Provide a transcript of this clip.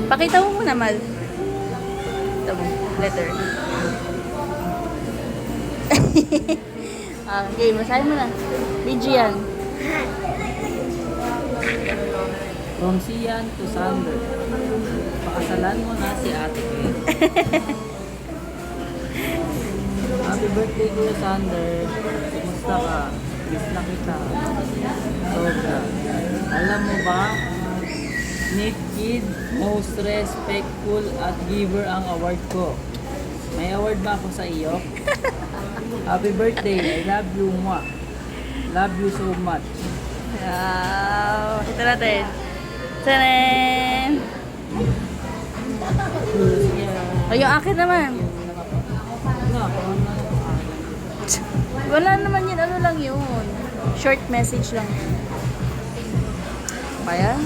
Pakita mo muna, Mal. Ito mo, letter. Okay, masahin mo na. Video yan. From Sian to Sander. Pakasalan mo na si Ate Kate. Happy birthday to Sander. Kumusta ka? Miss na kita. Sobra. Alam mo ba, Nick Kid, most respectful at giver ang award ko. May award ba ako sa iyo? Happy birthday. I love you, Mwah. Love you so much. Wow. Ito natin. Tanan! Ay, yung akin naman. Wala naman yun. Ano lang yun? Short message lang. Kaya?